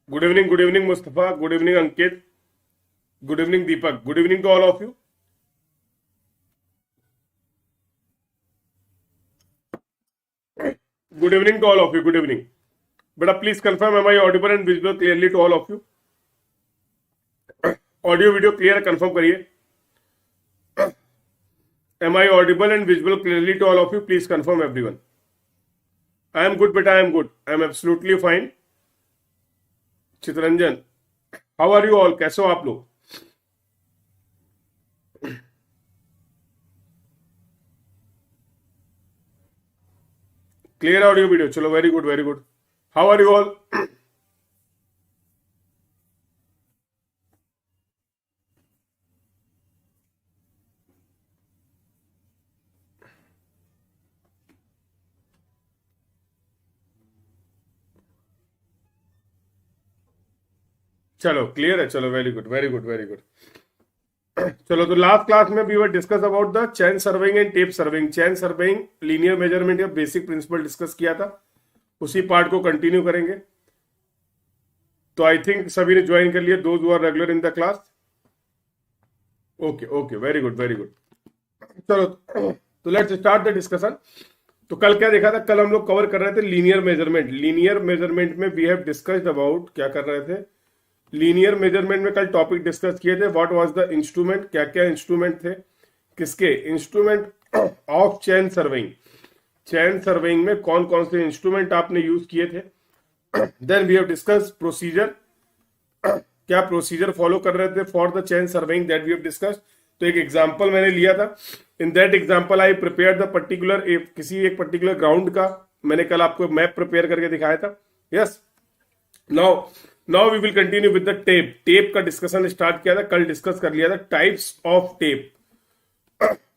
Good evening, Mustafa. Good evening, Ankit. Good evening, Deepak. Good evening to all of you. Good evening to all of you. Good evening. But please confirm, am I audible and visible clearly to all of you? Audio video clear है, confirm करिए. Am I audible and visible clearly to all of you? Please confirm, everyone. I am good, beta. I am good. I am absolutely fine. Chitranjan, how are you all? कैसे हो आप लोग? Clear audio video, चलो very good very good. How are you all? चलो clear है, चलो very good very good very good. चलो तो लास्ट क्लास में we were discuss about the chain surveying and tape surveying. Chain surveying, linear measurement या basic principle discuss किया था, उसी पार्ट को कंटिन्यू करेंगे. तो आई थिंक सभी ने ज्वाइन कर लिया, those who are regular in the class. Okay okay very good very good. चलो तो लेट्स स्टार्ट द डिस्कशन. तो कल क्या देखा था? कल हम लोग कवर कर रहे थे लीनियर मेजरमेंट. लीनियर मेजरमेंट में वी हैव डिस्कस्ड अबाउट, क्या कर रहे थे? लीनियर मेजरमेंट में कल टॉपिक डिस्कस किए थे. व्हाट वाज द इंस्ट्रूमेंट, क्या क्या इंस्ट्रूमेंट थे, किसके instrument of chain surveying. Chain surveying में कौन कौन से इंस्ट्रूमेंट आपने यूज किए थे. Then we have discuss procedure, क्या प्रोसीजर फॉलो कर रहे थे for the chain surveying, that we have discuss. तो एक एग्जांपल मैंने लिया था. In that example I prepare the particular, किसी एक पर्टिकुलर ग्राउंड का मैंने कल आपको मैप प्रिपेयर करके दिखाया था. Yes. Now we will continue with the tape. Tape का डिस्कशन स्टार्ट किया था, कल डिस्कस कर लिया था. Types of tape,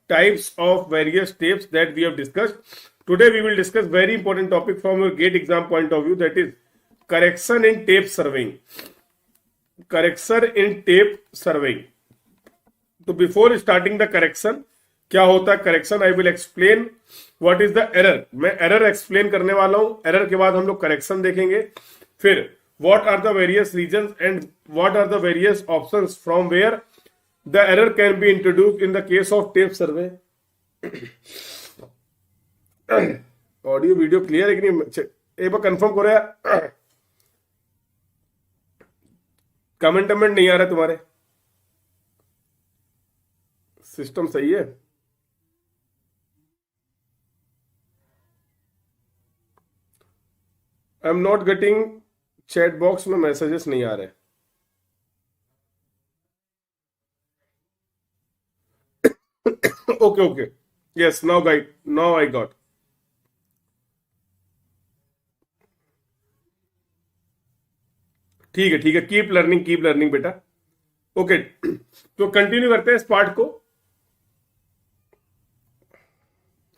types of various tapes that we have discussed. Today we will discuss very important topic from your GATE exam point of view, that is correction in tape surveying. Correction in tape surveying. तो before starting the correction, क्या होता है correction, I will explain what is the error. मैं error explain करने वाला हूं. Error के बाद हम लोग करेक्शन देखेंगे. फिर what are the various regions and what are the various options from where the error can be introduced in the case of tape survey. Audio video clear है कि नहीं? एक बार कंफर्म करो यार. कमेंट नहीं आ रहा तुम्हारे, सिस्टम सही है? I am not getting, chat box में मैसेजेस नहीं आ रहे. Okay okay, yes, now guide, now I got. ठीक है ठीक है, कीप लर्निंग बेटा. ओके, तो कंटिन्यू करते हैं इस पार्ट को.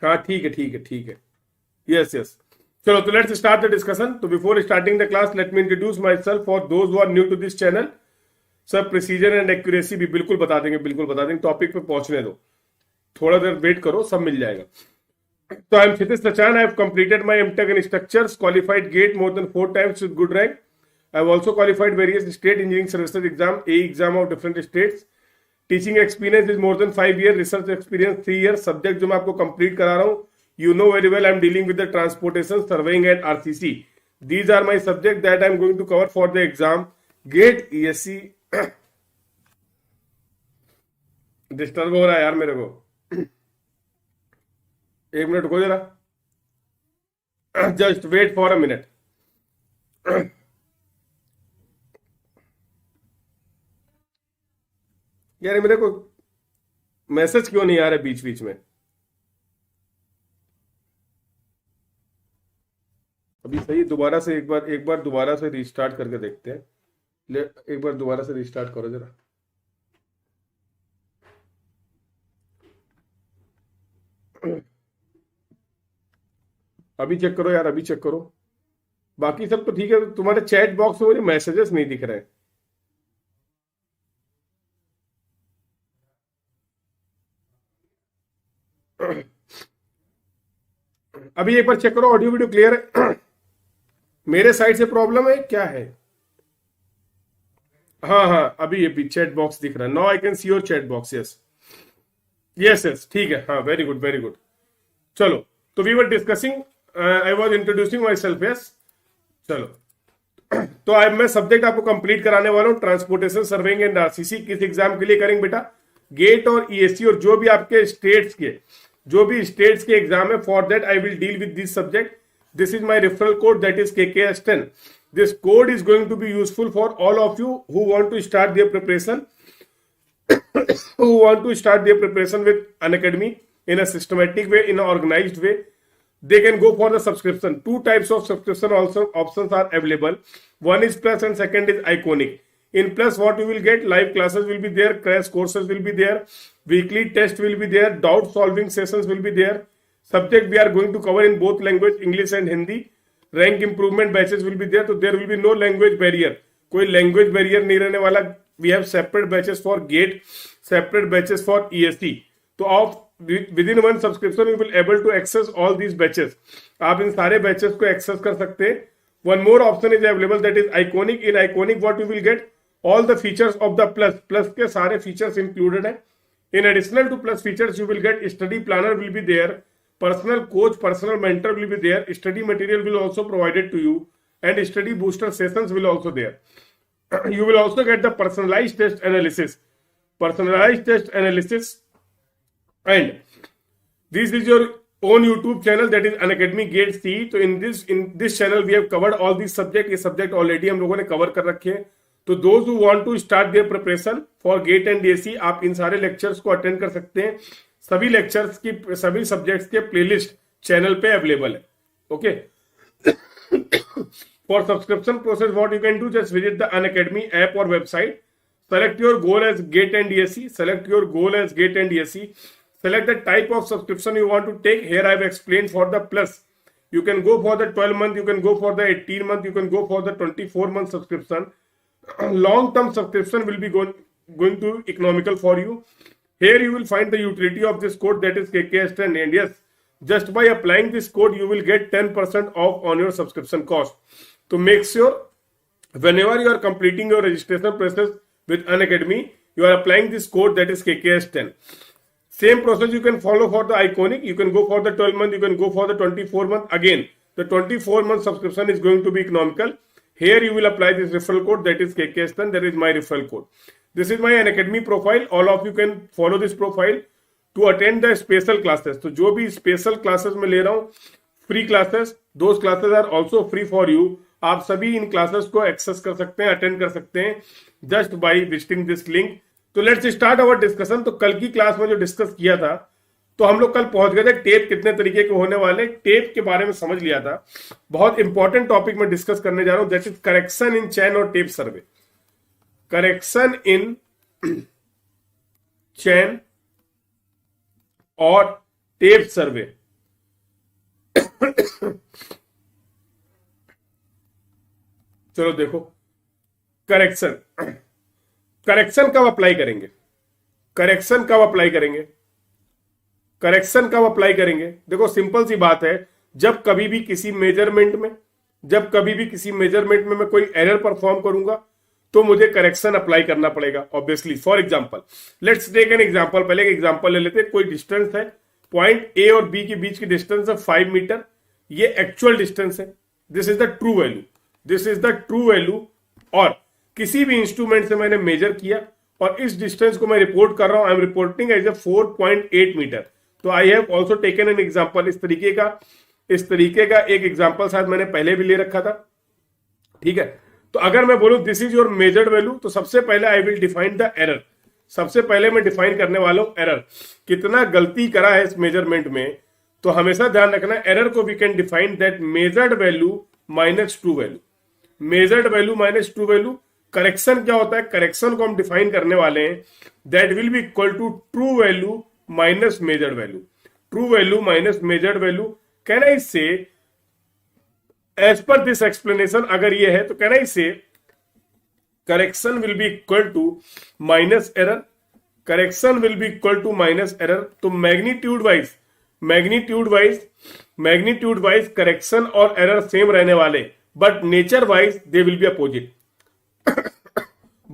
हाँ ठीक है ठीक है ठीक है, यस यस. चलो तो लेट्स स्टार्ट द डिस्कशन. तो before starting the class let me introduce my self for those who are new to this channel. Sir precision and accuracy भी बिल्कुल बता देंगे, बिल्कुल बता देंगे. टॉपिक पे पहुंचने दो, थोड़ा देर वेट करो, सब मिल जाएगा. तो I am Kshitij Sachan. I have completed my MTech in structures, qualified GATE more than 4 times with good rank. I have also qualified various state engineering services exam, A exam of different states. Teaching experience is more than 5 years, research experience 3 years. Subject जो मैं आपको complete करा रहा हूँ, you know very well I am dealing with the transportation, surveying and RCC. These are my subject that I am going to cover for the exam. Gate ESC. Disturb हो रहा है यार मेरे को, एक मिनट को जरा, just wait for a minute. यार मेरे को मैसेज क्यों नहीं आ रहा बीच बीच में? अभी सही, दोबारा से एक बार दोबारा से रीस्टार्ट करके देखते हैं. एक बार दोबारा से रीस्टार्ट करो जरा. अभी चेक करो यार, अभी चेक करो. बाकी सब तो ठीक है. तुम्हारे चैट बॉक्स में मुझे मैसेजेस नहीं दिख रहे. अभी एक बार चेक करो, ऑडियो वीडियो क्लियर है? मेरे साइड से प्रॉब्लम है क्या है? हाँ हाँ, अभी ये भी चैट बॉक्स दिख रहा है। Now I can see your chat box. Yes yes yes, ठीक है, हाँ, वेरी गुड वेरी गुड। चलो, तो we were discussing, I was introducing my self. Yes, चलो, तो आज मैं सब्जेक्ट आपको कंप्लीट कराने वाला हूँ, ट्रांसपोर्टेशन सर्वेइंग एंड आरसीसी। किस एग्जाम के लिए करेंगे बेटा? गेट और ईएससी, और जो भी आपके स्टेट्स के एग्जाम है, for that I will deal with this subject. This is my referral code, that is KKS10। This code is going to be useful for all of you who want to start their preparation with Unacademy in a systematic way, in an organized way. They can go for the subscription. Two types of subscription also options are available. One is Plus and second is Iconic. In Plus, what you will get: live classes will be there, crash courses will be there, weekly test will be there, doubt solving sessions will be there. Subject we are going to cover in both language, English and Hindi. Rank improvement batches will be there, so there will be no language barrier. कोई language barrier नहीं रहने वाला. We have separate batches for GATE, separate batches for ESC. तो आप within one subscription you will able to access all these batches. आप इन सारे batches को access कर सकते हैं. One more option is available, that is Iconic. In Iconic what you will get? All the features of the Plus. Plus के सारे features included हैं. In additional to Plus features you will get study planner will be there, personal coach, personal mentor will be there, study material will also provided to you, and study booster sessions will also there. You will also get the personalized test analysis, and this is your own YouTube channel, that is Unacademy Gate C. तो in this channel we have covered all these subject. ये subject already हम लोगों ने cover कर रखे हैं. तो those who want to start their preparation for GATE and DSC, आप इन सारे lectures को attend कर सकते हैं. सभी lectures की सभी subjects के playlist channel पे available है. Okay. For subscription process, what you can do, just visit the Unacademy app or website. Select your goal as GATE and DSC. Select the type of subscription you want to take. Here I have explained for the Plus. You can go for the 12-month, you can go for the 18-month, you can go for the 24-month subscription. Long-term subscription will be going to economical for you. Here you will find the utility of this code, that is KKS10. And yes, just by applying this code, you will get 10% off on your subscription cost. So make sure whenever you are completing your registration process with Unacademy, you are applying this code, that is KKS10. Same process you can follow for the Iconic. You can go for the 12-month, you can go for the 24-month. Again, the 24-month subscription is going to be economical. Here you will apply this referral code, that is KKS10. That is my referral code. This is my Unacademy profile. All of you can follow this profile to attend the special classes. तो जो भी special classes में ले रहा हूँ, free classes, those classes are also free for you. आप सभी इन classes को एक्सेस कर सकते हैं, अटेंड कर सकते हैं, just by visiting this link. तो लेट्स स्टार्ट अवर डिस्कशन. तो कल की क्लास में जो डिस्कस किया था, तो हम लोग कल पहुंच गए थे टेप कितने तरीके के होने वाले, टेप के बारे में समझ लिया था. बहुत इंपॉर्टेंट टॉपिक में डिस्कस करने जा रहा हूं, दैट इज करेक्शन इन चैन और टेप सर्वे. करेक्शन इन चैन और टेप सर्वे. चलो देखो, करेक्शन कब अप्लाई करेंगे, देखो सिंपल सी बात है. जब कभी भी किसी मेजरमेंट में मैं कोई एरर परफॉर्म करूंगा, तो मुझे करेक्शन अप्लाई करना पड़ेगा obviously. For example, let's take an example. पहले एक एग्जांपल ले लेते हैं. कोई डिस्टेंस है, पॉइंट ए और बी के बीच की डिस्टेंस है 5 मीटर. ये एक्चुअल डिस्टेंस है. This is the true value. और किसी भी इंस्ट्रूमेंट से मैंने मेजर किया और इस डिस्टेंस को मैं रिपोर्ट कर रहा हूं. I am reporting as 4.8 metre. तो I have also taken an example. इस तरीके का एक एग्जांपल शायद मैंने पहले भी ले रखा था. ठीक है. तो अगर मैं बोलूं this is your measured value, तो सबसे पहले I will define the error. सबसे पहले मैं डिफाइन करने वाला हूं एरर. कितना गलती करा है इस मेजरमेंट में. तो हमेशा ध्यान रखना, एरर को we can define that measured value minus true value. Correction क्या होता है? करेक्शन को हम डिफाइन करने वाले हैं, that will be equal to true value minus measured value. Can I say as पर दिस एक्सप्लेनेशन, अगर ये है तो can I say correction will be equal to minus error. तो मैग्नीट्यूड वाइज करेक्शन और एरर सेम रहने वाले, but nature wise they will be opposite.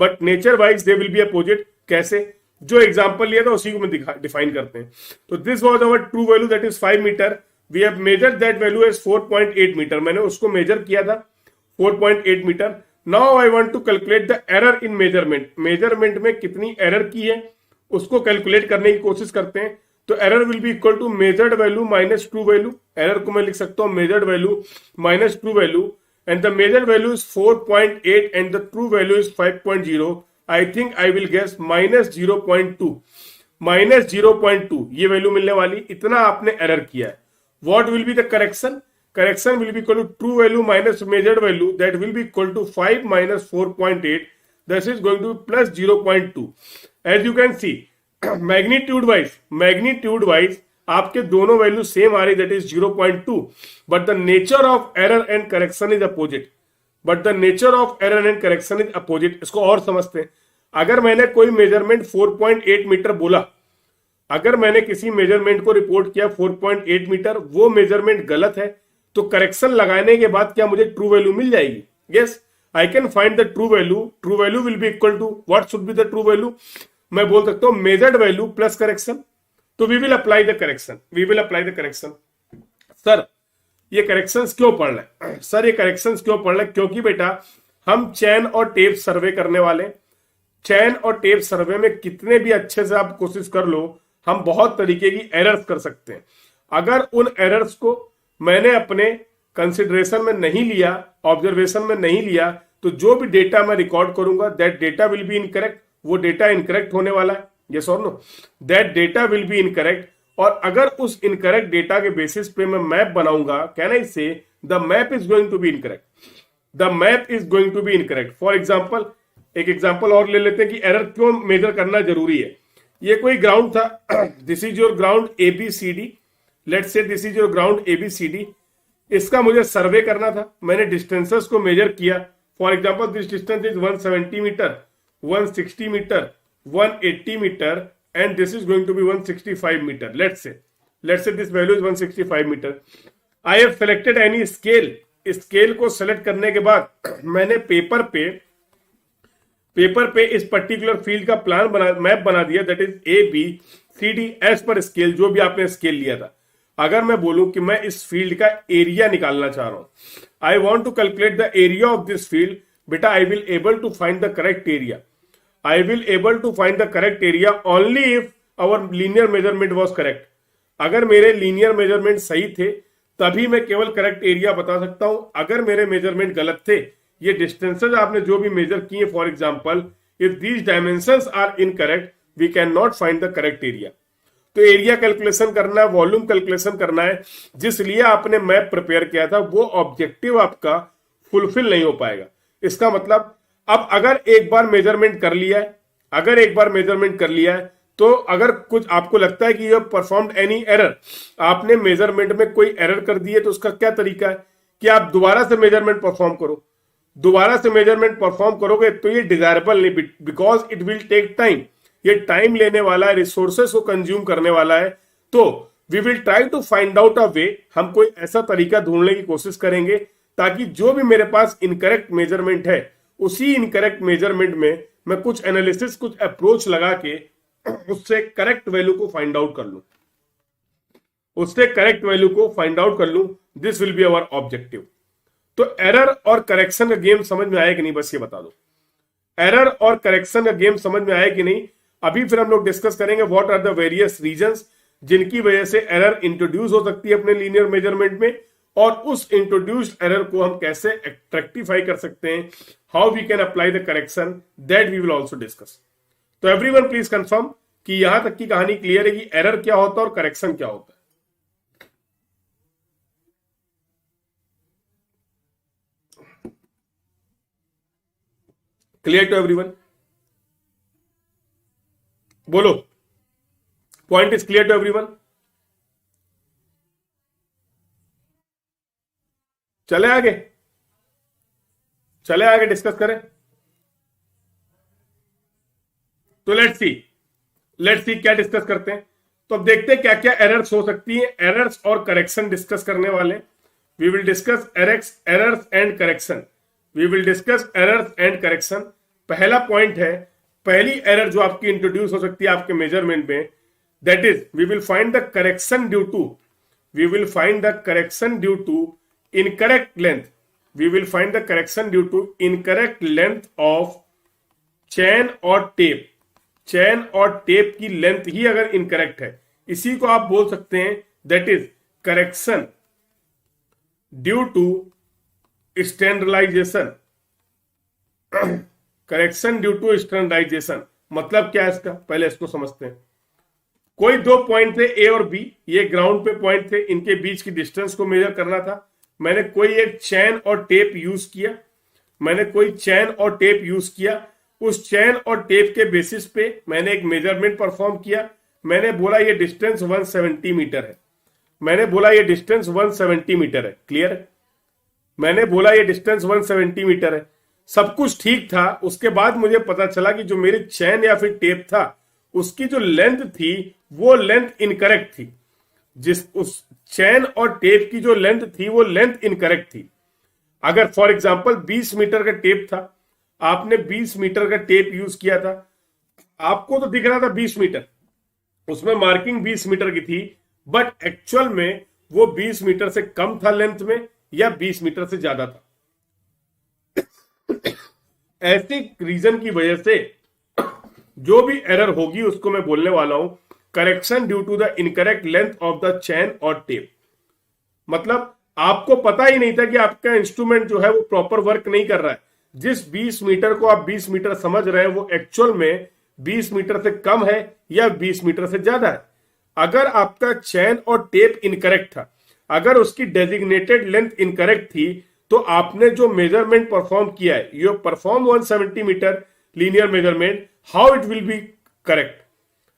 But nature wise they will be opposite. कैसे? जो एग्जांपल लिया था उसी को मैं डिफाइन करते हैं। तो this was our true value that is 5 metre, we have measured that value as 4.8 metre, मैंने उसको मेजर किया था 4.8 metre. Now I want to calculate the error in measurement, measurement में कितनी एरर की है उसको कैलकुलेट करने की कोशिश करते हैं। तो error will be equal to measured value minus true value, error को मैं लिख सकता हूं measured value minus true value, and the measured value is 4.8 and the true value is 5.0। I think I will guess minus 0.2, minus 0.2 ये value मिलने वाली, इतना आपने एरर किया है। What will be the correction? Correction will be equal to true value minus measured value, that will be equal to 5 minus 4.8, this is going to be plus 0.2. As you can see, magnitude wise आपके दोनों value same आ रही, that is 0.2, but the nature of error and correction is opposite, but the nature of error and correction is opposite। इसको और समझते हैं। अगर मैंने कोई मेजरमेंट 4.8 मीटर बोला, अगर मैंने किसी मेजरमेंट को रिपोर्ट किया 4.8 मीटर, वो मेजरमेंट गलत है, तो करेक्शन लगाने के बाद क्या मुझे ट्रू वैल्यू मिल जाएगी? Yes, I can find the true value. True value will be equal to what should be the true value? मैं बोल सकता हूं मेजर्ड वैल्यू प्लस करेक्शन। तो we will apply the correction, we will apply the correction. Sir ये corrections क्यों पढ़ रहे? Sir ये करेक्शंस क्यों पढ़ रहे? क्योंकि बेटा हम चैन और टेप सर्वे करने वाले। चैन और टेप सर्वे में कितने भी अच्छे से आप कोशिश कर लो, हम बहुत तरीके की एरर्स कर सकते हैं। अगर उन एरर्स को मैंने अपने कंसिडरेशन में नहीं लिया, ऑब्जर्वेशन में नहीं लिया, तो जो भी डेटा मैं रिकॉर्ड करूंगा that data will be incorrect, वो डेटा इनकरेक्ट होने वाला है। यस और no? That data will be incorrect. और अगर उस इनकरेक्ट डेटा के बेसिस पे मैं मैप बनाऊंगा, can I say the map is going to be incorrect, the map is going to be incorrect. For example, एक एग्जाम्पल और ले लेते हैं कि एरर क्यों मेजर करना जरूरी है। ये कोई ग्राउंड था, this is your ground ABCD, let's say this is your ground ABCD। इसका मुझे सर्वे करना था, मैंने डिस्टेंसेस को मेजर किया। For example this distance is 170 metre, 160 metre, 180 metre, and this is going to be 165 metre. Let's say this value is 165 metre. I have selected any scale. Scale को select करने के बाद मैंने पेपर पे इस particular field का plan map बना दिया, दैट इज ABCD एज पर स्केल, जो भी आपने स्केल लिया था। अगर मैं बोलूं कि मैं इस फील्ड का एरिया निकालना चाह रहा हूं, I want to calculate the area of this field, बेटा I will able to find the correct area, I will able to find the correct area only if our linear measurement was correct. अगर मेरे linear measurement सही थे तभी मैं केवल correct area बता सकता हूं। अगर मेरे मेजरमेंट गलत थे, ये डिस्टेंसेज आपने जो भी मेजर किए, for example if these dimensions are incorrect we can not find the correct area. तो एरिया कैलकुलेशन करना है, वॉल्यूम कैलकुलेशन करना है, जिसलिए आपने मैप प्रिपेयर किया था वो ऑब्जेक्टिव आपका फुलफिल नहीं हो पाएगा। इसका मतलब अब अगर एक बार मेजरमेंट कर लिया है, तो अगर कुछ आपको लगता है कि you have performed any error, आपने मेजरमेंट में कोई एरर कर दी है, तो उसका क्या तरीका है कि आप दोबारा से मेजरमेंट परफॉर्म करो। दोबारा से मेजरमेंट परफॉर्म करोगे तो ये डिजायरेबल नहीं, because it will take time, ये टाइम लेने वाला है, रिसोर्सेस को कंज्यूम करने वाला है। तो we will try to find out a way, हम कोई ऐसा तरीका ढूंढने की कोशिश करेंगे ताकि जो भी मेरे पास इनकरेक्ट मेजरमेंट है, उसी इनकरेक्ट मेजरमेंट में मैं कुछ एनालिसिस, कुछ अप्रोच लगा के उससे करेक्ट वैल्यू को फाइंड आउट कर लूं, this will be our objective. तो एरर और करेक्शन का गेम समझ में आया कि नहीं, बस ये बता दो। एरर और करेक्शन का गेम समझ में आया कि नहीं? अभी फिर हम लोग डिस्कस करेंगे what are the various reasons जिनकी वजह से एरर इंट्रोड्यूस हो सकती है अपने लीनियर मेजरमेंट में, और उस इंट्रोड्यूस्ड एरर को हम कैसे रेक्टिफाई कर सकते हैं, how we can apply the correction, that we will also discuss. तो एवरीवन प्लीज कंफर्म कि यहां तक की कहानी क्लियर है कि एरर क्या होता है और करेक्शन क्या होता है। Clear to everyone? बोलो, point is clear to everyone? चले आगे डिस्कस करें। तो लेट्स सी क्या डिस्कस करते हैं। तो अब देखते हैं क्या क्या एरर्स हो सकती हैं। एरर्स और करेक्शन डिस्कस करने वाले। We will discuss errors and correction. पहला पॉइंट है, पहली एरर जो आपकी इंट्रोड्यूस हो सकती है आपके मेजरमेंट में, that is we will find the correction due to incorrect length, we will find the correction due to incorrect length of chain और टेप। चैन और टेप की लेंथ ही अगर इनकरेक्ट है, इसी को आप बोल सकते हैं that is correction due to standardization. Correction due to standardization मतलब क्या है इसका, पहले इसको समझते हैं। कोई दो पॉइंट थे ए और बी, ये ग्राउंड पे पॉइंट थे, इनके बीच की डिस्टेंस को मेजर करना था। मैंने कोई एक चैन और टेप यूज किया, उस चैन और टेप के बेसिस पे मैंने एक मेजरमेंट परफॉर्म किया। मैंने बोला ये डिस्टेंस 170 मीटर है, क्लियर है? मैंने बोला ये डिस्टेंस 170 मीटर है, सब कुछ ठीक था। उसके बाद मुझे पता चला कि जो मेरी चैन या फिर टेप था, उसकी जो लेंथ थी वो लेंथ इनकरेक्ट थी। उस चैन और टेप की जो लेंथ थी वो लेंथ इनकरेक्ट थी। अगर फॉर एग्जांपल 20 मीटर का टेप था, आपने 20 मीटर का टेप यूज किया था, आपको तो दिख रहा था 20 मीटर, उसमें मार्किंग 20 मीटर की थी, बट एक्चुअल में वो 20 मीटर से कम था लेंथ में या 20 मीटर से ज्यादा था। ऐसे रीजन की वजह से जो भी एरर होगी उसको मैं बोलने वाला हूं correction due to the incorrect length of the chain और टेप। मतलब आपको पता ही नहीं था कि आपका इंस्ट्रूमेंट जो है वो प्रॉपर वर्क नहीं कर रहा है। जिस 20 मीटर को आप 20 मीटर समझ रहे हैं वो एक्चुअल में 20 मीटर से कम है या 20 मीटर से ज्यादा है। अगर आपका चैन और टेप इनकरेक्ट था, अगर उसकी डेजिग्नेटेड लेंथ इनकरेक्ट थी, तो आपने जो मेजरमेंट परफॉर्म किया है, you perform 170 metre linear measurement, how it will be correct?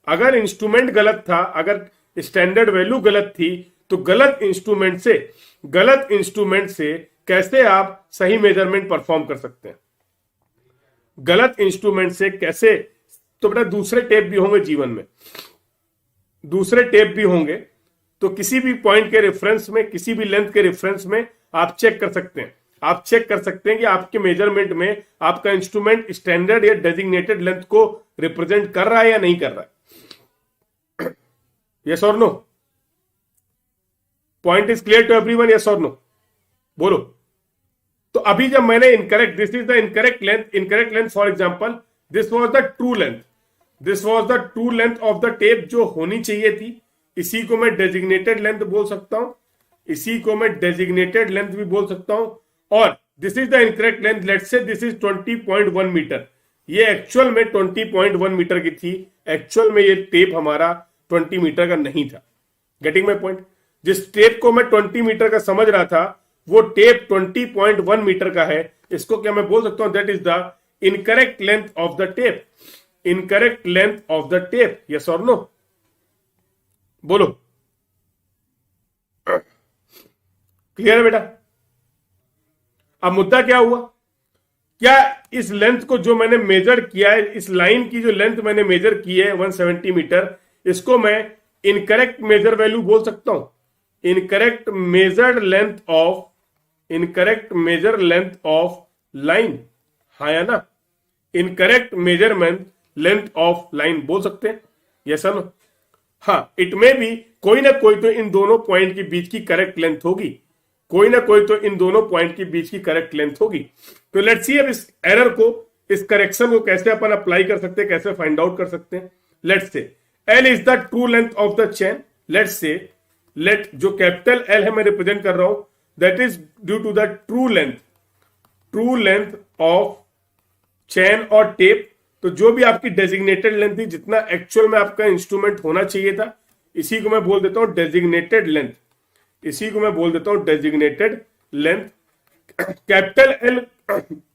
अगर इंस्ट्रूमेंट गलत था, अगर स्टैंडर्ड वैल्यू गलत थी, तो गलत इंस्ट्रूमेंट से कैसे आप सही मेजरमेंट परफॉर्म कर सकते हैं? गलत इंस्ट्रूमेंट से कैसे? तो बेटा दूसरे टेप भी होंगे जीवन में, दूसरे टेप भी होंगे, तो किसी भी पॉइंट के रेफरेंस में, किसी भी लेंथ के रेफरेंस में आप चेक कर सकते हैं। आप चेक कर सकते हैं कि आपके मेजरमेंट में आपका इंस्ट्रूमेंट स्टैंडर्ड या डेजिग्नेटेड लेंथ को रिप्रेजेंट कर रहा है या नहीं कर रहा है। यस और no? Point is clear to everyone? Yes और नो? बोलो। तो अभी जब मैंने incorrect, this is the incorrect length for example, this was the true length of the tape जो होनी चाहिए थी। इसी को मैं डेजिग्नेटेड लेंथ बोल सकता हूं, इसी को मैं डेजिग्नेटेड लेंथ भी बोल सकता हूं। और this is the incorrect length, let's say this is 20.1 metre, ये एक्चुअल में 20.1 मीटर की थी। एक्चुअल में ये टेप हमारा 20 मीटर का नहीं था। Getting my point? जिस टेप को मैं 20 मीटर का समझ रहा था, वो टेप 20.1 मीटर का है। इसको क्या मैं बोल सकता हूं? That is the incorrect length of the tape, incorrect length of the tape. Yes और नो? बोलो। क्लियर है बेटा? अब मुद्दा क्या हुआ? क्या इस लेंथ को जो मैंने मेजर किया है, इस लाइन की जो लेंथ मैंने मेजर की है 170 मीटर, इसको मैं इनकरेक्ट मेजर वैल्यू बोल सकता हूं? Incorrect major length of line, हाँ या ना? Incorrect measurement length of line बोल सकते हैं? यस और नो? हाँ, इट में भी कोई ना कोई तो इन दोनों पॉइंट के बीच की करेक्ट लेंथ होगी, कोई ना कोई तो इन दोनों पॉइंट के बीच की करेक्ट लेंथ होगी। तो लेट्स सी अब इस एरर को, इस करेक्शन को कैसे अपन अप्लाई कर सकते हैं, कैसे फाइंड आउट कर सकते हैं। Let's say L is the true length of the chain. Let's say let जो कैपिटल L है मैं रिप्रेजेंट कर रहा हूं, that is due to the true length of chain और टेप। तो जो भी आपकी डेजिग्नेटेड लेंथ थी, जितना एक्चुअल में आपका इंस्ट्रूमेंट होना चाहिए था, इसी को मैं बोल देता हूं डेजिग्नेटेड लेंथ, इसी को मैं बोल देता हूं designated length. Capital L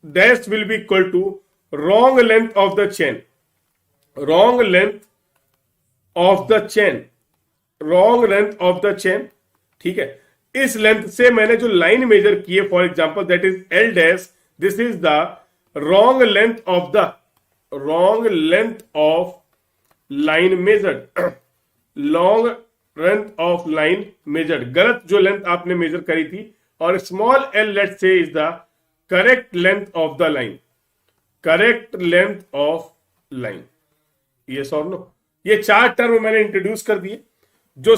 dash will be equal to wrong length of the chain, wrong length of the chain, wrong length of the chain. ठीक है, इस लेंथ से मैंने जो लाइन मेजर की है, for example that is L dash, this is the wrong length of line measured, long length of line measured, गलत जो लेंथ आपने मेजर करी थी। और small l let's say is the correct length of the line, correct length of line. ये और no, ये 4 term मैंने इंट्रोड्यूस कर दिए। जो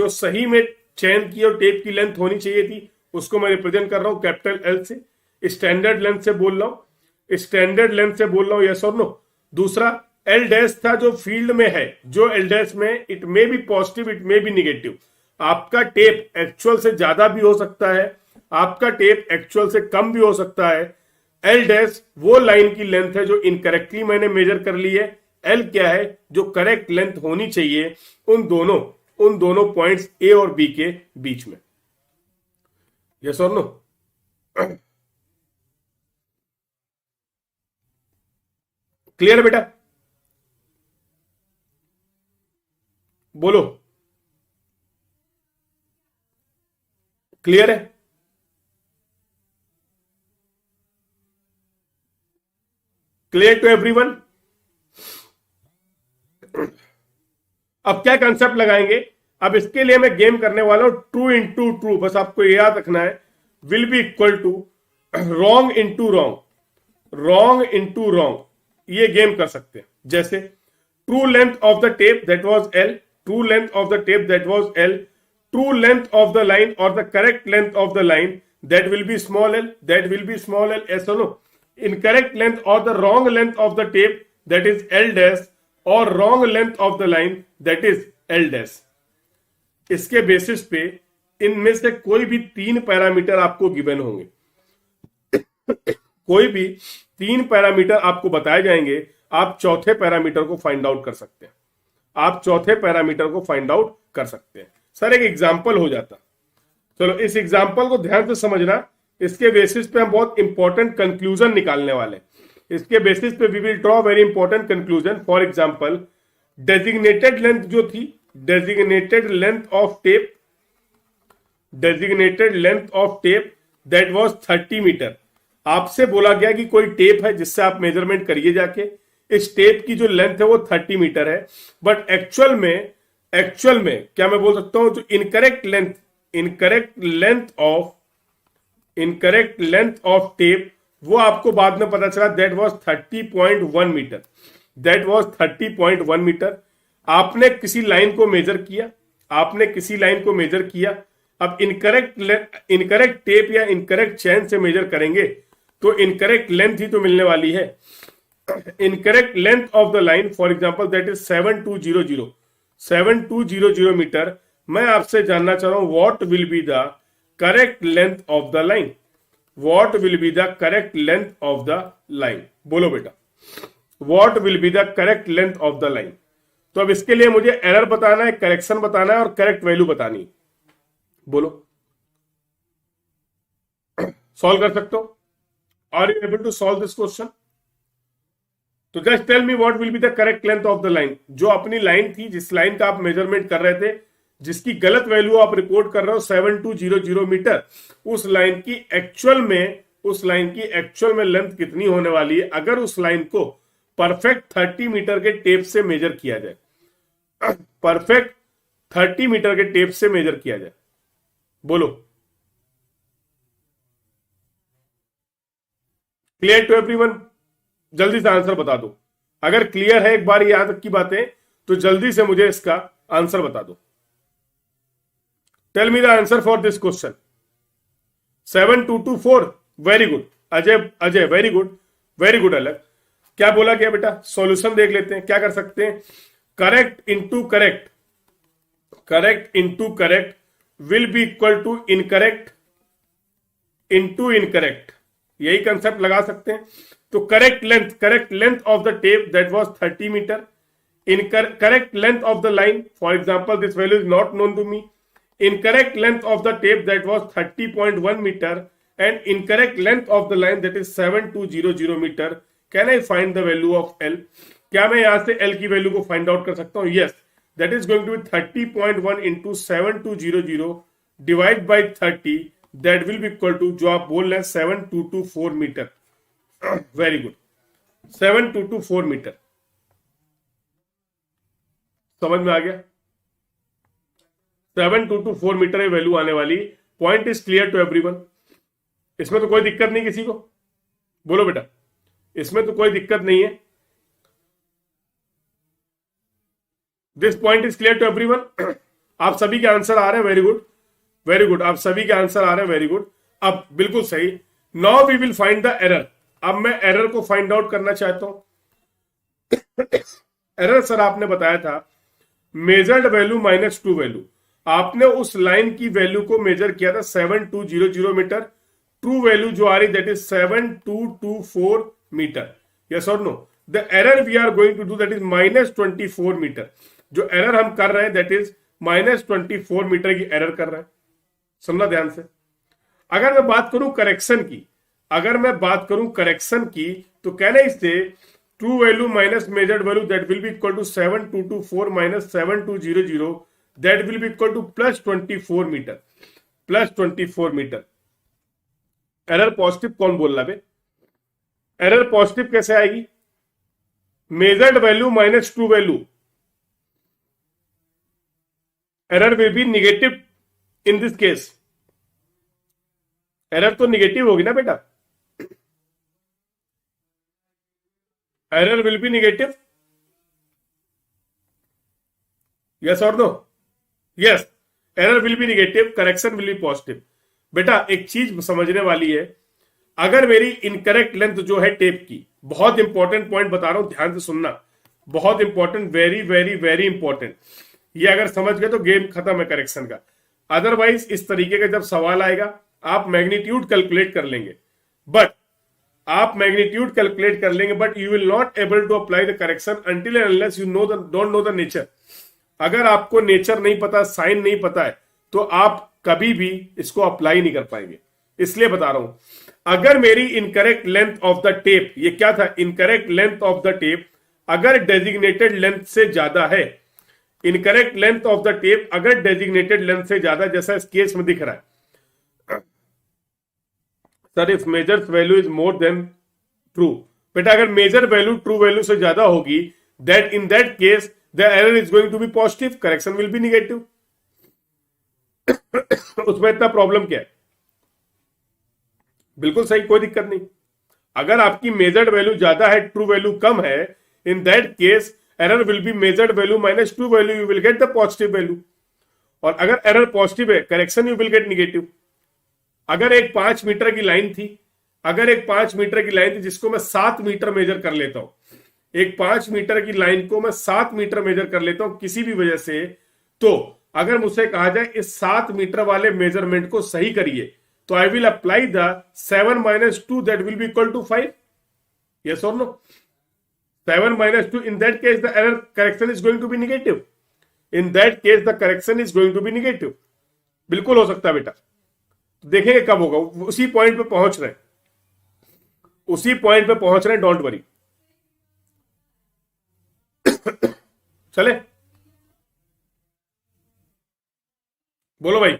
सही में चेन की और टेप की लेंथ होनी चाहिए थी उसको मैं रिप्रेजेंट कर रहा हूं कैपिटल एल से, स्टैंडर्ड लेंथ से बोल रहा हूं, स्टैंडर्ड लेंथ से बोल रहा हूं, यस और नो। दूसरा एल डैश था जो फील्ड में है, जो एल डैश में it may be positive it may be negative. आपका टेप एक्चुअल से ज्यादा भी हो सकता है, आपका टेप एक्चुअल से कम भी हो सकता है। एल डैश वो लाइन की लेंथ है जो इनकरेक्टली मैंने मेजर कर ली है। एल क्या है, जो करेक्ट लेंथ होनी चाहिए उन दोनों पॉइंट्स ए और बी के बीच में। यस और नो? क्लियर है बेटा? बोलो, क्लियर है? Clear to everyone? अब क्या कंसेप्ट लगाएंगे? अब इसके लिए मैं गेम करने वाला हूं ट्रू इंटू ट्रू। बस आपको याद रखना है, will be equal to wrong into wrong, wrong into wrong. ये गेम कर सकते हैं। जैसे true length of the tape that was L, true length of the tape that was L, true length of the line और the correct length of the line that will be small L, that will be small L. ऐसा no, incorrect length और the wrong length of the tape that is L dash और wrong length of the line that is L dash. इसके basis पे इनमें से कोई भी 3 parameter आपको गिवन होंगे, कोई भी 3 पैरामीटर आपको बताए जाएंगे। आप चौथे पैरामीटर को फाइंड आउट कर सकते हैं, आप चौथे पैरामीटर को फाइंड आउट कर सकते हैं। सर एक एग्जांपल हो जाता, चलो इस एग्जांपल को ध्यान से समझना। इसके बेसिस पे हम बहुत इंपॉर्टेंट कंक्लूजन निकालने वाले हैं। इसके बेसिस पे we will draw very important conclusion. For example, designated length जो थी, designated length of tape, designated length of tape that was 30 metre. आपसे बोला गया कि कोई टेप है जिससे आप मेजरमेंट करिए जाके, इस टेप की जो लेंथ है वो 30 मीटर है। बट एक्चुअल में क्या मैं बोल सकता हूं, जो इनकरेक्ट लेंथ ऑफ टेप वो आपको बाद में पता चला that was 30.1 metre, that was 30.1 metre. आपने किसी लाइन को मेजर किया, आपने किसी लाइन को मेजर किया। अब इनकरेक्ट टेप या इनकरेक्ट चेन से मेजर करेंगे तो इनकरेक्ट लेंथ ही तो मिलने वाली है। Incorrect length of the line for example that is 7200 metre. मैं आपसे जानना चाह रहा हूं what will be the correct length of the line, what will be the correct length of the line. बोलो बेटा, what will be the correct length of the line. तो अब इसके लिए मुझे एरर बताना है, करेक्शन बताना है और करेक्ट वैल्यू बतानी है। बोलो, सॉल्व कर सकते हो? Are you able to solve this question? तो just tell me what will be the correct length of the line. जो अपनी लाइन थी, जिस लाइन का आप मेजरमेंट कर रहे थे, जिसकी गलत वैल्यू आप रिपोर्ट कर रहे हो 7200 मीटर, उस लाइन की एक्चुअल में लेंथ कितनी होने वाली है अगर उस लाइन को परफेक्ट 30 मीटर के टेप से मेजर किया जाए, परफेक्ट 30 मीटर के टेप से मेजर किया जाए। बोलो, क्लियर टू एवरीवन? जल्दी से आंसर बता दो। अगर क्लियर है एक बार यहां तक की बातें तो जल्दी से मुझे इसका आंसर बता दो। Tell me the answer for this question. 7224, very good Ajay, very good अलग। क्या बोला गया बेटा? सॉल्यूशन देख लेते हैं, क्या कर सकते हैं। Correct into correct will be equal to incorrect into incorrect, यही कंसेप्ट लगा सकते हैं। तो correct length of the tape that was 30 metre, correct length of the line for example this value is not known to me, incorrect length of the tape that was 30.1 meter and incorrect length of the line that is 7200 meter. Can I find the value of L? क्या मैं यहां से L की value को find out कर सकता हूं? Yes, that is going to be 30.1 into 7200 divide by 30, that will be equal to, जो आप बोल रहे हैं 7224 मीटर। Very good, 7224 metre. समझ में आ गया? 7224 मीटर ये वैल्यू आने वाली। Point is clear to everyone? इसमें तो कोई दिक्कत नहीं किसी को? बोलो बेटा, इसमें तो कोई दिक्कत नहीं है। This point is clear to everyone. आप सभी के आंसर आ रहे हैं, वेरी गुड वेरी गुड, आप सभी के आंसर आ रहे हैं, वेरी गुड। अब बिल्कुल सही। Now we will find the error. अब मैं एरर को फाइंड आउट करना चाहता हूं। एरर सर आपने बताया था measured value minus true value. आपने उस लाइन की वैल्यू को मेजर किया था 7200 मीटर, ट्रू वैल्यू जो आ रही दैट इज 7224 मीटर। यस और no? The error we are going to do that is -24 metre. जो एरर हम कर रहे हैं दैट इज -24 मीटर की एरर कर रहे हैं। सुनना ध्यान से। अगर मैं बात करूं करेक्शन की, तो कहना इससे true value minus measured value that will be equal to 7224 minus 7200 that will be equal to +24 metre, +24 metre. Error positive कौन बोल रहा है? एरर पॉजिटिव कैसे आएगी? Measured value minus true value, error will be negative in this case. Error तो negative होगी ना बेटा, error will be negative. Yes और no? Yes, error will be negative, correction will be positive. बेटा एक चीज समझने वाली है, अगर मेरी इनकरेक्ट लेंथ जो है टेप की, बहुत इंपॉर्टेंट पॉइंट बता रहा हूं, ध्यान से सुनना, बहुत important, very very very important. ये अगर समझ गए तो गेम खत्म है करेक्शन का। अदरवाइज इस तरीके का जब सवाल आएगा आप मैग्नीट्यूड कैलकुलेट कर लेंगे, but you will not able to apply the correction until and unless you don't know the nature. अगर आपको नेचर नहीं पता, साइन नहीं पता है, तो आप कभी भी इसको अप्लाई नहीं कर पाएंगे। इसलिए बता रहा हूं, अगर मेरी incorrect length of the tape, ये क्या था? Incorrect length of the tape अगर डेजिग्नेटेड लेंथ से ज्यादा है, incorrect length of the tape अगर डेजिग्नेटेड लेंथ से ज्यादा, जैसा इस केस में दिख रहा है sir, if measures value is more than true. बेटा अगर मेजर वैल्यू ट्रू वैल्यू से ज्यादा होगी, that in that case the error is going to be positive, correction will be negative. उसमें इतना प्रॉब्लम क्या है? बिल्कुल सही, कोई दिक्कत नहीं। अगर आपकी मेजर्ड वैल्यू ज्यादा है, ट्रू वैल्यू कम है, इन that case error will be measured value minus true value, you will get the positive value. और अगर एरर पॉजिटिव है, correction you will get negative. अगर एक 5 मीटर की लाइन थी, जिसको मैं 7 मीटर मेजर कर लेता हूं, एक 5 मीटर की लाइन को मैं 7 मीटर मेजर कर लेता हूं किसी भी वजह से, तो अगर मुझसे कहा जाए इस 7 मीटर वाले मेजरमेंट को सही करिए, तो I will apply the 7 minus 2 that will be equal to 5। Yes और no? 7 minus 2, in that case the error correction is going to be negative. In that case the correction is going to be negative. बिल्कुल हो सकता है बेटा, देखेंगे कब होगा। उसी पॉइंट पे पहुंच रहे हैं, डोंट वरी। चले बोलो भाई।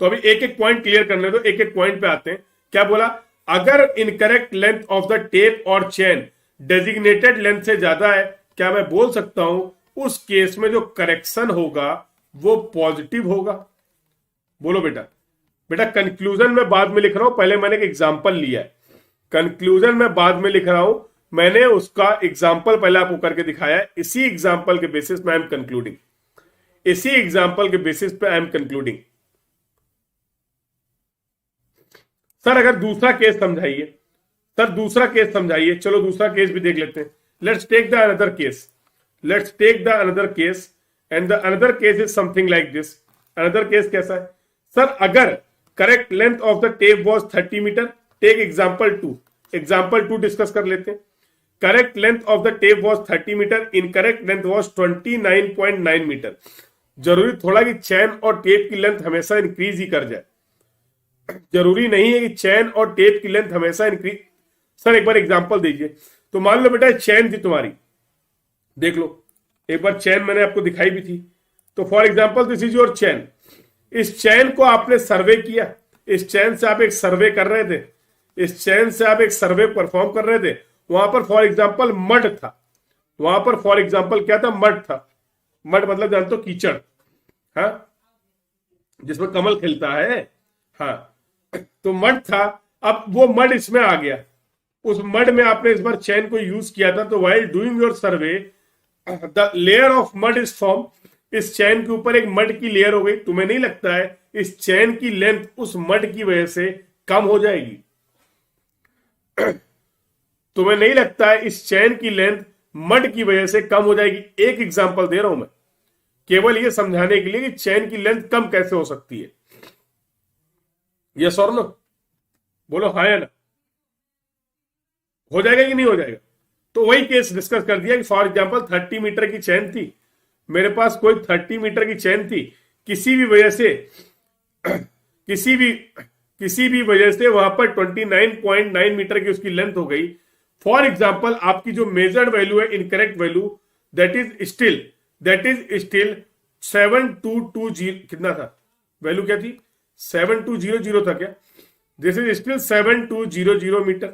तो अभी एक एक पॉइंट क्लियर करने दो, एक एक पॉइंट पे आते हैं। क्या बोला? अगर incorrect length of the tape और चेन डेजिग्नेटेड लेंथ से ज्यादा है, क्या मैं बोल सकता हूं उस केस में जो करेक्शन होगा वो पॉजिटिव होगा? बोलो बेटा। बेटा कंक्लूजन में बाद में लिख रहा हूं, पहले मैंने एक एग्जांपल लिया है। कंक्लूजन में बाद में लिख रहा हूं, मैंने उसका एग्जांपल पहले आपको करके दिखाया है। इसी एग्जांपल के बेसिस पे आई एम कंक्लूडिंग, सर अगर दूसरा केस समझाइए, चलो दूसरा केस भी देख लेते हैं। Let's take the another case, and the another case is something like this. Another case कैसा है? सर अगर correct length of the tape was 30 metre, take example 2 discuss कर लेते हैं। Correct length of the tape was 30 metre, incorrect length was 29.9 metre. जरूरी थोड़ा कि चैन और टेप की लेंथ हमेशा इंक्रीज ही कर जाए, जरूरी नहीं है कि चैन और टेप की लेंथ हमेशा इंक्रीज। सर एक बार एग्जांपल दीजिए। तो मान लो बेटा चैन थी तुम्हारी, देख लो एक बार चैन मैंने आपको दिखाई भी थी। तो for example this is your chain. इस चैन को आपने सर्वे किया, इस चैन से आप एक सर्वे कर रहे थे, परफॉर्म कर रहे थे। वहां पर फॉर एग्जांपल मड था, क्या था? मड था। मड मतलब जानते हो? कीचड़, हाँ, जिसमें कमल खिलता है, हाँ। तो मड था, अब वो मड इसमें आ गया, उस मड में आपने इस बार चैन को यूज किया था, तो while doing your survey the layer of mud is form, इस चैन के ऊपर एक मड की लेयर हो गई। तुम्हें नहीं लगता है इस चैन की लेंथ उस मड की वजह से कम हो जाएगी? तुम्हें नहीं लगता है इस चैन की लेंथ मड की वजह से कम हो जाएगी? एक एग्जांपल दे रहा हूं मैं केवल ये समझाने के लिए कि चैन की लेंथ कम कैसे हो सकती है। यस और नो? बोलो हाँ या ना। हो जाएगा कि नहीं हो जाएगा? तो वही केस डिस्कस कर दिया कि फॉर एग्जांपल 30 मीटर की चैन थी, मेरे पास कोई 30 मीटर की चैन थी, किसी भी वजह से किसी भी वजह से वहां पर 29.9 मीटर की उसकी लेंथ हो गई। फॉर एग्जांपल आपकी जो मेजर्ड वैल्यू है, incorrect value, that is still 7220, कितना था वैल्यू, क्या थी? 7200 था क्या? This is still 7200 metre,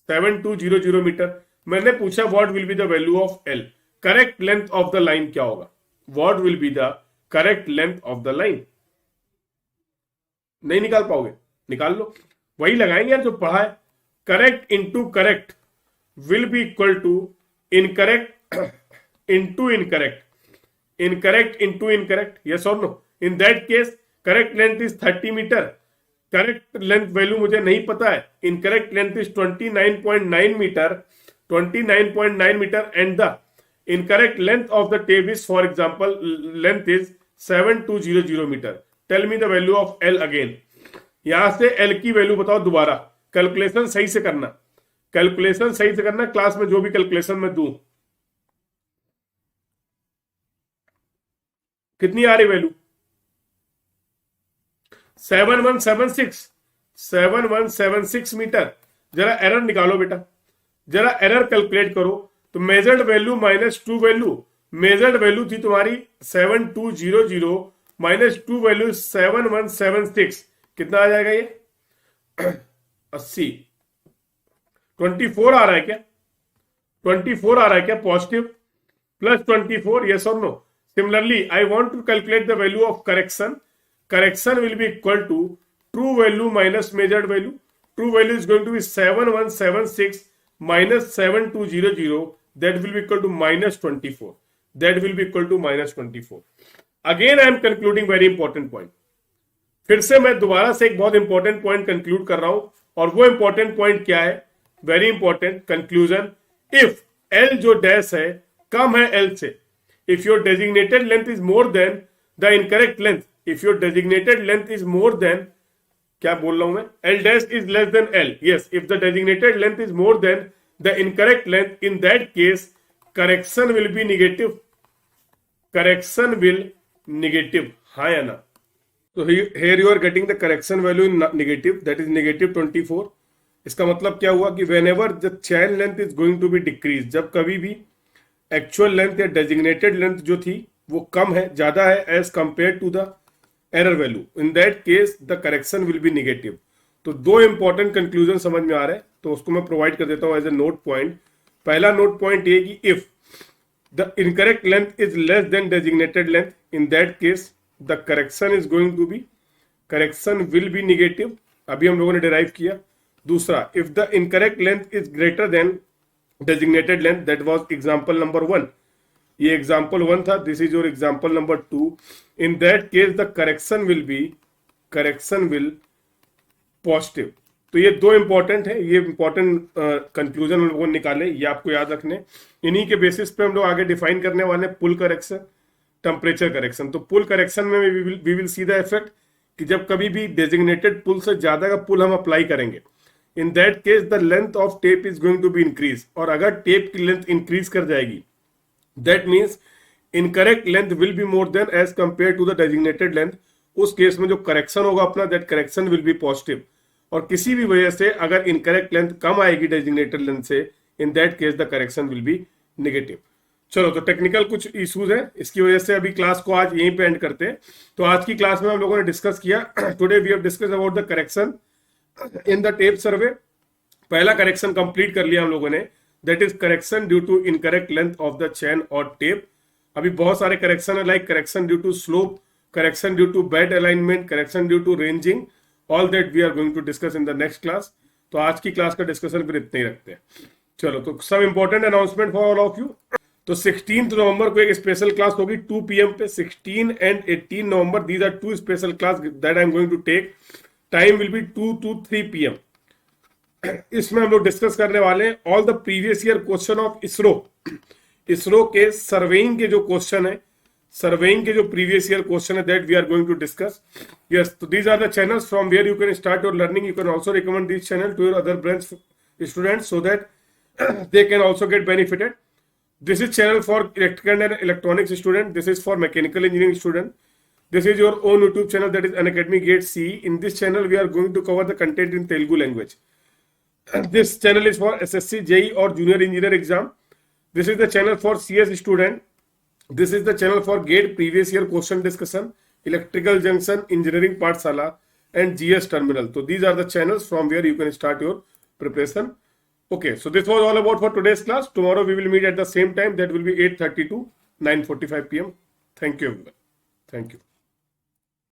7200 metre. मैंने पूछा what will be the value of L, correct length of the line क्या होगा? What will be the correct length of the line? नहीं निकाल पाओगे? निकाल लो, वही लगाएंगे यार जो पढ़ा है। Correct into correct will be equal to incorrect into incorrect, incorrect into incorrect. Yes और no? In that case correct length is 30 metre, correct length value मुझे नहीं पता है, incorrect length is 29.9 metre, 29.9 metre, and the incorrect length of the tape is for example length is 7200 metre. Tell me the value of L again. यहां से L की value बताओ दोबारा, calculation सही से करना, कैलकुलेशन सही से करना, क्लास में जो भी कैलकुलेशन मैं दूं। कितनी आ रही वैल्यू? 7176 मीटर। जरा एरर निकालो बेटा, जरा एरर कैलकुलेट करो। तो measured value minus two value, measured value थी तुम्हारी 7200 माइनस टू वैल्यू 7176, कितना आ जाएगा ये? 80। 24 आ रहा है क्या? 24 आ रहा है क्या? पॉजिटिव प्लस 24, यस और no? Similarly I want to calculate the value of correction, correction will be equal to true value minus measured value. True value is going to be 7176 minus 7200, that will be equal to minus 24, that will be equal to minus 24. Again I am concluding very important point. फिर से मैं दोबारा से एक बहुत important point conclude कर रहा हूं, और वो इंपॉर्टेंट पॉइंट क्या है? Very important conclusion. If L जो डैश है कम है एल से, if your designated length is more then the incorrect length, if your designated length is more than, क्या बोल रहा हूं मैं? L dash is less than L. Yes, if the designated length is more than the incorrect length, in that case correction will be negative, correction will negative, हाँ या ना? So here you are getting the correction value in negative, that is negative 24. इसका मतलब क्या हुआ कि whenever the chain length is going to be decreased, जब कभी भी actual length या designated length जो थी वो कम है, ज्यादा है as compared to the error value, in that case the correction will be negative. तो दो इंपॉर्टेंट कंक्लूजन समझ में आ रहे हैं, तो उसको मैं प्रोवाइड कर देता हूं एज ए नोट पॉइंट। पहला नोट पॉइंट ये कि if the incorrect length is less than designated length, in that case the correction is going to be, correction will be negative, अभी हम लोगों ने डिराइव किया। दूसरा, if the incorrect length is greater than designated length, that was example number 1, ये example 1 था, this is your example number 2। In that case the correction will positive. तो ये दो इंपॉर्टेंट है, ये इंपॉर्टेंट कंक्लूजन हम लोगों ने निकाले, ये आपको याद रखने। इन्हीं के बेसिस पे हम लोग आगे डिफाइन करने वाले हैं पुल करेक्शन, टेम्परेचर करेक्शन। तो पुल करेक्शन में we will see the effect कि जब कभी भी डेजिग्नेटेड पुल से ज्यादा का पुल हम अप्लाई करेंगे, in that case the length of tape is going to be increase, और अगर टेप की लेंथ इंक्रीज कर जाएगी, that means incorrect length will be more than as compared to the designated length। उस केस में जो correction होगा अपना, that correction will be positive। और किसी भी वजह से अगर इनकरेक्ट लेंथ कम आएगी डेजिग्नेटेड लेंथ से, इन that case the correction will be negative. चलो, तो टेक्निकल कुछ इश्यूज है, इसकी वजह से अभी क्लास को आज यहीं पे एंड करते हैं। तो आज की क्लास में हम लोगों ने डिस्कस किया, today we have discuss about the correction in the tape survey. पहला करेक्शन कंप्लीट कर लिया हम लोगों ने, दैट is correction due to incorrect length of the chain और टेप। अभी बहुत सारे करेक्शन है, like correction due to slope, correction due to bad alignment, correction due to ranging, all that we are going to discuss in the next class. तो आज की class का discussion फिर इतने ही रखते हैं। चलो, तो सब important announcement for all of you. तो 16 नवंबर को एक स्पेशल क्लास होगी 2 PM पे। 16 and 18 November, these are 2 special class that I am going to take. Time will be 2 to 3 PM। इसमें हम लोग डिस्कस करने वाले हैं all the previous year question of ISRO. ISRO के सर्वेइंग के जो क्वेश्चन है, सर्वेइंग के जो प्रीवियस ईयर क्वेश्चन है, that we are going to discuss. Yes, तो these are the channels from where you can start your learning. You can also recommend this channel to your other branch students so that they can also get benefited. This is channel for electrical and electronics student. This is for mechanical engineering student. This is your own YouTube channel, that is Unacademy Gate CE. In this channel we are going to cover the content in Telugu language. This channel is for SSC, JEE or junior engineer exam. This is the channel for CS student. This is the channel for GATE previous year question discussion, electrical junction, engineering pathshala and GS terminal. So these are the channels from where you can start your preparation. Okay, so this was all about for today's class. Tomorrow we will meet at the same time. That will be 8:30 to 9:45 PM. Thank you everyone. Thank you.